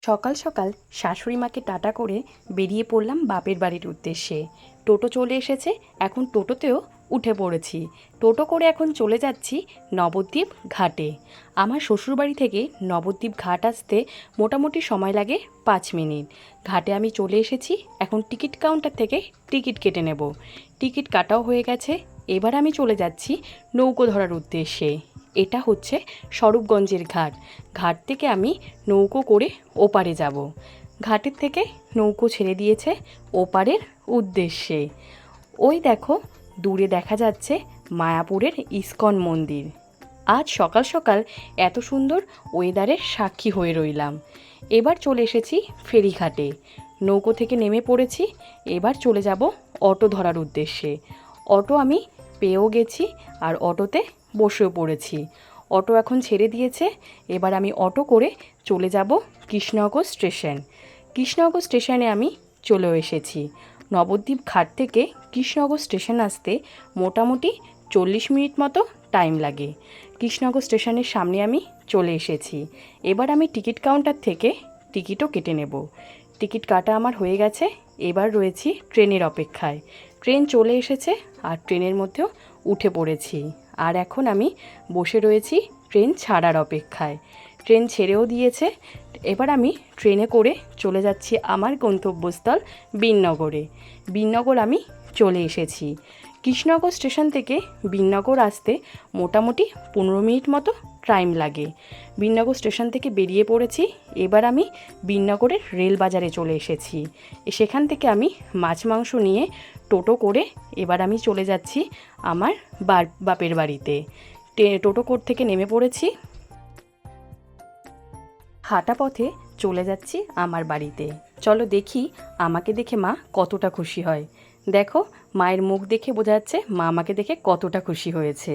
সকাল সকাল শাশুড়ি মাকে টাটা করে বেরিয়ে পড়লাম বাপের বাড়ির উদ্দেশ্যে। টোটো চলে এসেছে, এখন টোটোতেও উঠে পড়েছি। টোটো করে এখন চলে যাচ্ছি নবদ্বীপ ঘাটে। আমার শ্বশুরবাড়ি থেকে নবদ্বীপ ঘাট আসতে মোটামুটি সময় লাগে 5 মিনিট। ঘাটে আমি চলে এসেছি, এখন টিকিট কাউন্টার থেকে টিকিট কেটে নেব। টিকিট কাটাও হয়ে গেছে, এবার আমি চলে যাচ্ছি নৌকো ধরার উদ্দেশ্যে। এটা হচ্ছে স্বরূপগঞ্জের ঘাট। ঘাট থেকে আমি নৌকো করে ওপারে যাব। ঘাটের থেকে নৌকো ছেড়ে দিয়েছে ওপারের উদ্দেশ্যে। ওই দেখো দূরে দেখা যাচ্ছে মায়াপুরের ইস্কন মন্দির। আজ সকাল সকাল এত সুন্দর ওয়েদারের সাক্ষী হয়ে রইলাম। এবার চলে এসেছি ফেরিঘাটে। নৌকো থেকে নেমে পড়েছি, এবার চলে যাব অটো ধরার উদ্দেশ্যে। অটো আমি পেয়েও গেছি আর অটোতে বসেও পড়েছি। অটো এখন ছেড়ে দিয়েছে, এবার আমি অটো করে চলে যাব কৃষ্ণনগর স্টেশন। কৃষ্ণনগর স্টেশনে আমি চলেও এসেছি। নবদ্বীপ ঘাট থেকে কৃষ্ণনগর স্টেশন আসতে মোটামুটি 40 মিনিট মতো টাইম লাগে। কৃষ্ণনগর স্টেশনের সামনে আমি চলে এসেছি। এবার আমি টিকিট কাউন্টার থেকে টিকিটও কেটে নেব। টিকিট কাটা আমার হয়ে গেছে, এবার রয়েছি ট্রেনের অপেক্ষায়। ট্রেন চলে এসেছে আর ট্রেনের মধ্যেও উঠে পড়েছি। আর এখন আমি বসে রয়েছি ট্রেন ছাড়ার অপেক্ষায়। ট্রেন ছেড়েও দিয়েছে, এবার আমি ট্রেনে করে চলে যাচ্ছি আমার গন্তব্যস্থল বিননগরে। বিননগর আমি চলে এসেছি। কৃষ্ণনগর স্টেশন থেকে বিননগর আসতে মোটামুটি 15 মিনিট মতো টাইম লাগে। বিননগর স্টেশন থেকে বেরিয়ে পড়েছি, এবার আমি বিননগরের রেল বাজারে চলে এসেছি। সেখান থেকে আমি মাছ মাংস নিয়ে টোটো করে এবার আমি চলে যাচ্ছি আমার বাপের বাড়িতে। টোটো কোর্ট থেকে নেমে পড়েছি, হাঁটা পথে চলে যাচ্ছি আমার বাড়িতে। চলো দেখি আমাকে দেখে মা কতটা খুশি হয়। দেখো মায়ের মুখ দেখে বোঝা যাচ্ছে মা আমাকে দেখে কতটা খুশি হয়েছে।